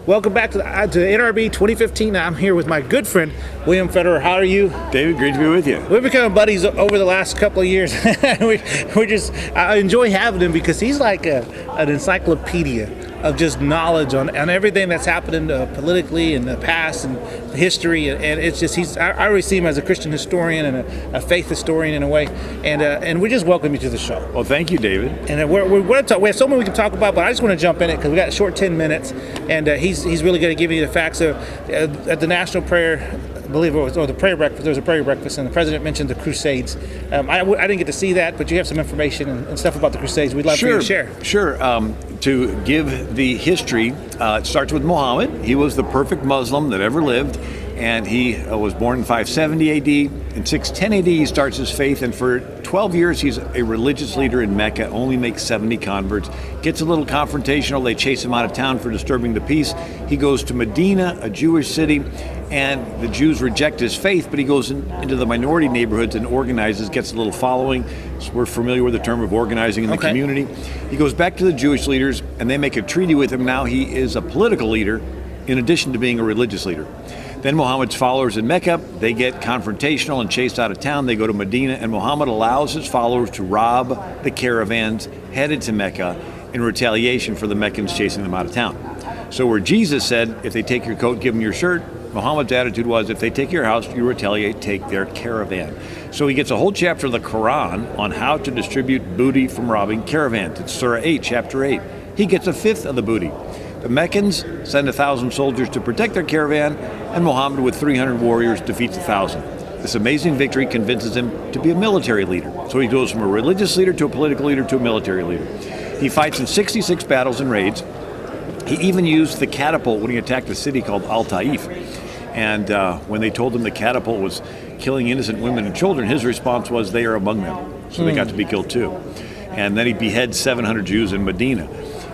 Welcome back to NRB 2015. I'm here with my good friend, William Federer. How are you? David, great to be with you. We've become buddies over the last couple of years. I enjoy having him because he's like an encyclopedia of just knowledge on everything that's happening politically in the past and history, and it's just I always see him as a Christian historian and a faith historian in a way, and we just welcome you to the show. Well, thank you, David. And we're going to talk. We have so many we can talk about, but I just want to jump in it because we got a short 10 minutes, and he's really going to give you the facts. At the National Prayer, I believe it was, or the prayer breakfast. There was a prayer breakfast, and the president mentioned the Crusades. I didn't get to see that, but you have some information and stuff about the Crusades. We'd love for you to share. Sure. To give the history, it starts with Muhammad. He was the perfect Muslim that ever lived, and he was born in 570 AD. In 610 AD, he starts his faith, and for 12 years, he's a religious leader in Mecca, only makes 70 converts. Gets a little confrontational. They chase him out of town for disturbing the peace. He goes to Medina, a Jewish city, and the Jews reject his faith, but he goes into the minority neighborhoods and organizes, gets a little following. So we're familiar with the term of organizing in the community. He goes back to the Jewish leaders, and they make a treaty with him. Now he is a political leader in addition to being a religious leader. Then Muhammad's followers in Mecca, they get confrontational and chased out of town. They go to Medina, and Muhammad allows his followers to rob the caravans headed to Mecca in retaliation for the Meccans chasing them out of town. So where Jesus said, if they take your coat, give them your shirt, Muhammad's attitude was, if they take your house, you retaliate, take their caravan. So he gets a whole chapter of the Quran on how to distribute booty from robbing caravans. It's Surah 8, chapter 8. He gets a fifth of the booty. The Meccans send 1,000 soldiers to protect their caravan, and Muhammad with 300 warriors defeats 1,000. This amazing victory convinces him to be a military leader. So he goes from a religious leader to a political leader to a military leader. He fights in 66 battles and raids. He even used the catapult when he attacked a city called Al-Taif. And when they told him the catapult was killing innocent women and children, his response was, they are among them. So they got to be killed too. And then he beheads 700 Jews in Medina.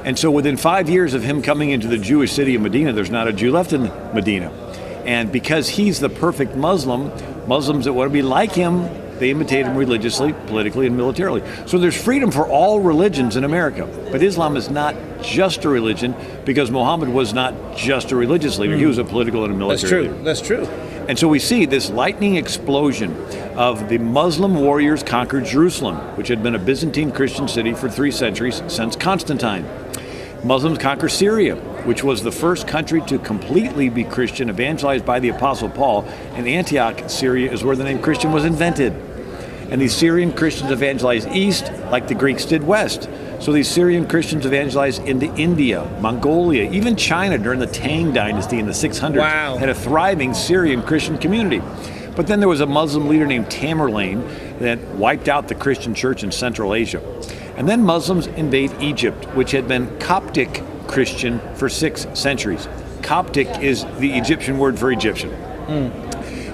And so within 5 years of him coming into the Jewish city of Medina, there's not a Jew left in Medina. And because he's the perfect Muslim, Muslims that want to be like him, they imitate him religiously, politically, and militarily. So there's freedom for all religions in America. But Islam is not just a religion, because Muhammad was not just a religious leader. He was a political and a military leader. That's true. And so we see this lightning explosion of the Muslim warriors conquered Jerusalem, which had been a Byzantine Christian city for 3 centuries since Constantine. Muslims conquer Syria, which was the first country to completely be Christian, evangelized by the Apostle Paul. And Antioch, Syria, is where the name Christian was invented. And these Syrian Christians evangelized east like the Greeks did west. So these Syrian Christians evangelized into India, Mongolia, even China during the Tang dynasty in the 600s. Wow. Had a thriving Syrian Christian community. But then there was a Muslim leader named Tamerlane that wiped out the Christian church in Central Asia. And then Muslims invade Egypt, which had been Coptic Christian for 6 centuries. Coptic is the Egyptian word for Egyptian.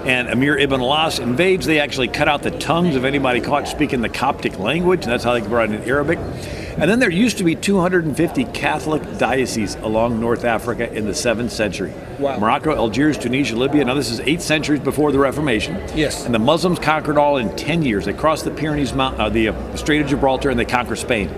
And Amir ibn al-As invades. They actually cut out the tongues of anybody caught speaking the Coptic language, and that's how they brought in Arabic. And then there used to be 250 Catholic dioceses along North Africa in the 7th century. Wow. Morocco, Algiers, Tunisia, Libya. Now this is 8 centuries before the Reformation. Yes. And the Muslims conquered all in 10 years. They crossed the Pyrenees, the Strait of Gibraltar, and they conquer Spain.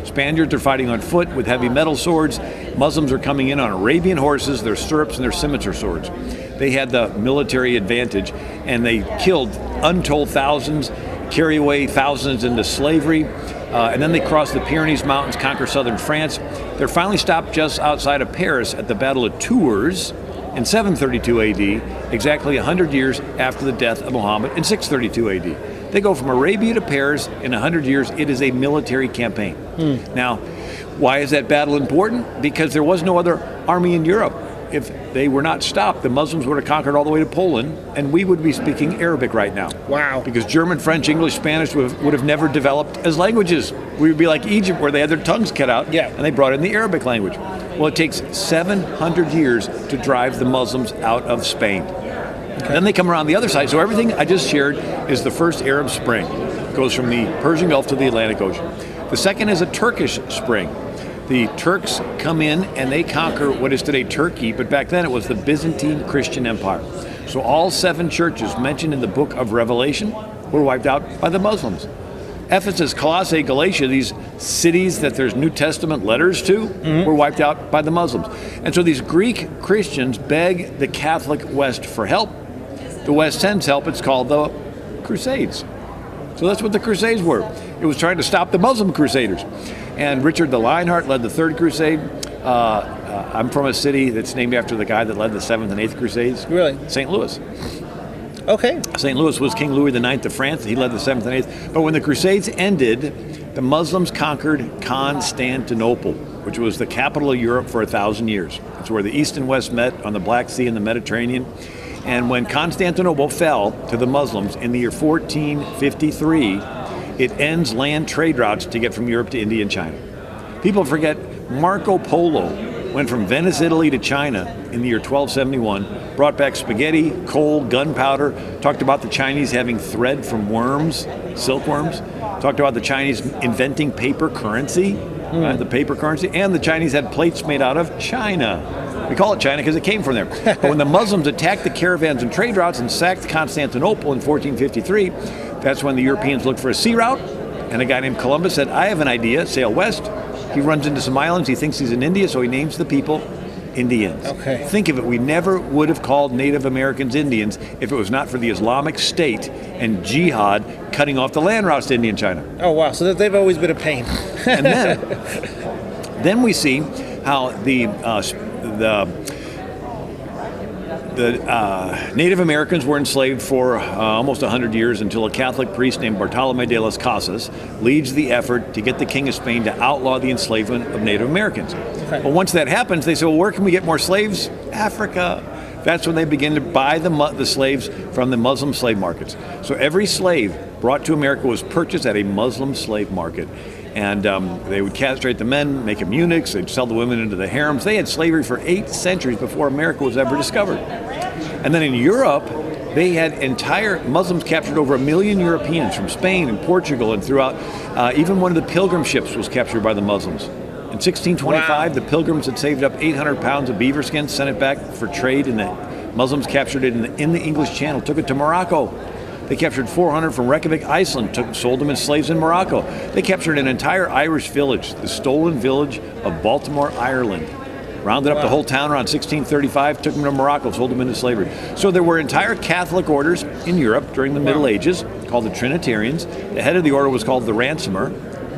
Spaniards are fighting on foot with heavy metal swords. Muslims are coming in on Arabian horses, their stirrups, and their scimitar swords. They had the military advantage, and they killed untold thousands, carry away thousands into slavery, and then they cross the Pyrenees Mountains, conquer southern France. They're finally stopped just outside of Paris at the Battle of Tours in 732 AD, exactly 100 years after the death of Muhammad in 632 AD. They go from Arabia to Paris in 100 years. It is a military campaign. Now, why is that battle important? Because there was no other army in Europe. If they were not stopped, the Muslims would have conquered all the way to Poland, and we would be speaking Arabic right now. Wow. Because German, French, English, Spanish would have never developed as languages. We would be like Egypt, where they had their tongues cut out, and they brought in the Arabic language. Well, it takes 700 years to drive the Muslims out of Spain. And then they come around the other side. So everything I just shared is the first Arab Spring. It goes from the Persian Gulf to the Atlantic Ocean. The second is a Turkish Spring. The Turks come in and they conquer what is today Turkey, but back then it was the Byzantine Christian Empire. So all 7 churches mentioned in the book of Revelation were wiped out by the Muslims. Ephesus, Colossae, Galatia, these cities that there's New Testament letters to, were wiped out by the Muslims. And so these Greek Christians beg the Catholic West for help. The West sends help. It's called the Crusades. So that's what the Crusades were. It was trying to stop the Muslim Crusaders. And Richard the Lionheart led the Third Crusade. I'm from a city that's named after the guy that led the Seventh and Eighth Crusades. Really? St. Louis. Okay. St. Louis was King Louis IX of France. He led the Seventh and Eighth. But when the Crusades ended, the Muslims conquered Constantinople, which was the capital of Europe for 1,000 years. It's where the East and West met on the Black Sea and the Mediterranean. And when Constantinople fell to the Muslims in the year 1453, it ends land trade routes to get from Europe to India and China. People forget Marco Polo went from Venice, Italy to China in the year 1271, brought back spaghetti, coal, gunpowder, talked about the Chinese having thread from worms, silkworms, talked about the Chinese inventing paper currency, the paper currency, and the Chinese had plates made out of China. We call it China because it came from there. But when the Muslims attacked the caravans and trade routes and sacked Constantinople in 1453, that's when the Europeans looked for a sea route, and a guy named Columbus said, I have an idea, sail west. He runs into some islands, he thinks he's in India, so he names the people Indians. Okay. Think of it, we never would have called Native Americans Indians if it was not for the Islamic State and jihad cutting off the land routes to India and China. Oh, wow. So they've always been a pain. And then we see how the Native Americans were enslaved for almost 100 years until a Catholic priest named Bartolome de las Casas leads the effort to get the King of Spain to outlaw the enslavement of Native Americans. Okay. But once that happens, they say, well, where can we get more slaves? Africa. That's when they begin to buy the slaves from the Muslim slave markets. So every slave brought to America was purchased at a Muslim slave market. And they would castrate the men, make them eunuchs, they'd sell the women into the harems. They had slavery for 8 centuries before America was ever discovered. And then in Europe, they had entire Muslims captured over 1 million Europeans from Spain and Portugal and throughout. Even one of the pilgrim ships was captured by the Muslims. In 1625, the pilgrims had saved up 800 pounds of beaver skin, sent it back for trade, and the Muslims captured it in the English Channel, took it to Morocco. They captured 400 from Reykjavik, Iceland, sold them as slaves in Morocco. They captured an entire Irish village, the stolen village of Baltimore, Ireland. Rounded up the whole town around 1635, took them to Morocco, sold them into slavery. So there were entire Catholic orders in Europe during the Middle Ages called the Trinitarians. The head of the order was called the ransomer.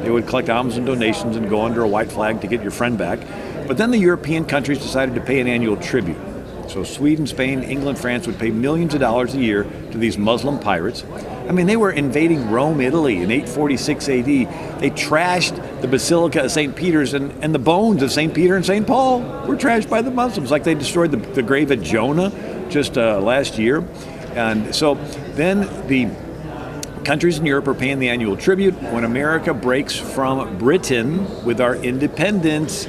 They would collect alms and donations and go under a white flag to get your friend back. But then the European countries decided to pay an annual tribute. So Sweden, Spain, England, France would pay millions of dollars a year to these Muslim pirates. I mean, they were invading Rome, Italy in 846 AD. They trashed the Basilica of St. Peter's, and the bones of St. Peter and St. Paul were trashed by the Muslims, like they destroyed the grave of Jonah just last year. And so then the countries in Europe are paying the annual tribute. When America breaks from Britain with our independence,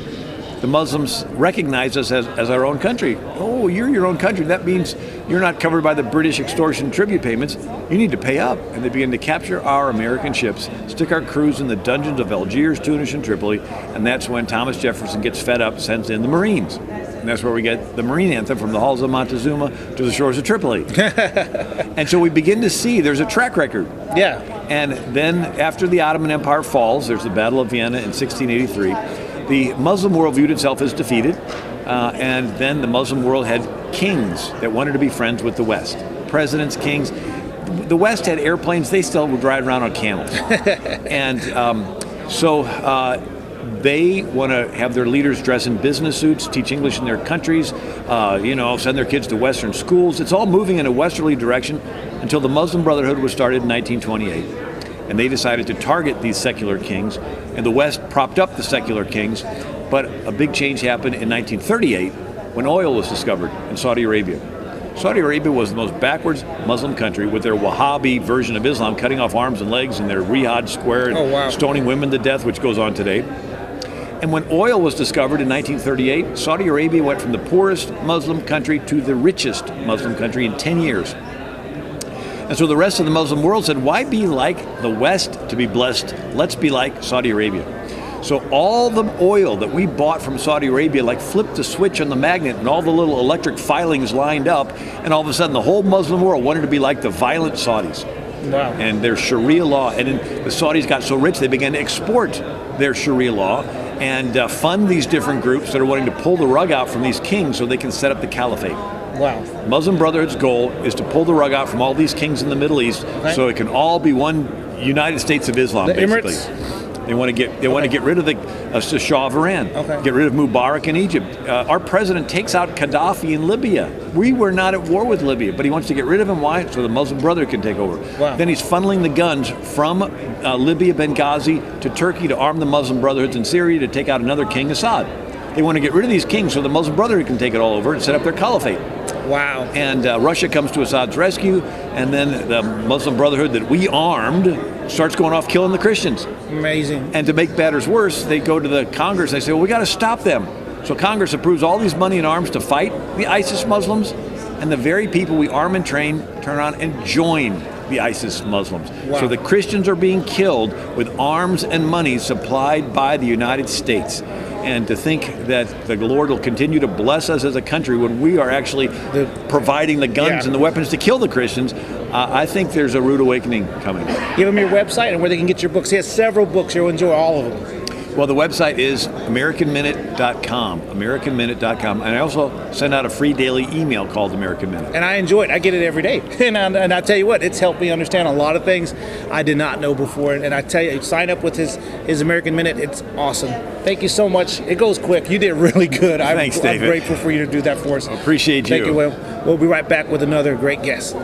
the Muslims recognize us as our own country. Oh, you're your own country. That means you're not covered by the British extortion tribute payments. You need to pay up. And they begin to capture our American ships, stick our crews in the dungeons of Algiers, Tunis, and Tripoli. And that's when Thomas Jefferson gets fed up, sends in the Marines. And that's where we get the Marine anthem, from the halls of Montezuma to the shores of Tripoli. And so we begin to see there's a track record. Yeah. And then after the Ottoman Empire falls, there's the Battle of Vienna in 1683. The Muslim world viewed itself as defeated, and then the Muslim world had kings that wanted to be friends with the West. Presidents, kings. The West had airplanes, they still would ride around on camels. And so they want to have their leaders dress in business suits, teach English in their countries, send their kids to Western schools. It's all moving in a westerly direction until the Muslim Brotherhood was started in 1928. And they decided to target these secular kings, and the West propped up the secular kings. But a big change happened in 1938 when oil was discovered in Saudi Arabia. Saudi Arabia was the most backwards Muslim country, with their Wahhabi version of Islam cutting off arms and legs in their Riyadh Square and stoning women to death, which goes on today. And when oil was discovered in 1938, Saudi Arabia went from the poorest Muslim country to the richest Muslim country in 10 years. And so the rest of the Muslim world said, why be like the West to be blessed? Let's be like Saudi Arabia. So all the oil that we bought from Saudi Arabia, like flipped the switch on the magnet, and all the little electric filings lined up, and all of a sudden the whole Muslim world wanted to be like the violent Saudis. Wow. And there's Sharia law. And then the Saudis got so rich, they began to export their Sharia law and fund these different groups that are wanting to pull the rug out from these kings so they can set up the caliphate. Wow. Muslim Brotherhood's goal is to pull the rug out from all these kings in the Middle East, so it can all be one United States of Islam, the basically. Emirates? They want to get rid of the Shah of Iran, get rid of Mubarak in Egypt. Our president takes out Gaddafi in Libya. We were not at war with Libya, but he wants to get rid of him. Why? So the Muslim Brotherhood can take over. Wow. Then he's funneling the guns from Libya, Benghazi, to Turkey to arm the Muslim Brotherhoods in Syria to take out another king, Assad. They want to get rid of these kings so the Muslim Brotherhood can take it all over and set up their caliphate. Wow. And Russia comes to Assad's rescue, and then the Muslim Brotherhood that we armed starts going off killing the Christians. Amazing. And to make matters worse, they go to the Congress, they say, well, we got to stop them. So Congress approves all these money and arms to fight the ISIS Muslims, and the very people we arm and train turn around and join the ISIS Muslims. Wow. So the Christians are being killed with arms and money supplied by the United States. And to think that the Lord will continue to bless us as a country when we are actually providing the guns and the weapons to kill the Christians, I think there's a rude awakening coming. Give them your website and where they can get your books. He has several books. You'll enjoy all of them. Well, the website is AmericanMinute.com, AmericanMinute.com. And I also send out a free daily email called American Minute. And I enjoy it. I get it every day. And I tell you what, it's helped me understand a lot of things I did not know before. And I tell you, sign up with his American Minute. It's awesome. Thank you so much. It goes quick. You did really good. Thanks, David. I'm grateful for you to do that for us. Appreciate you. Thank you, Will. We'll be right back with another great guest.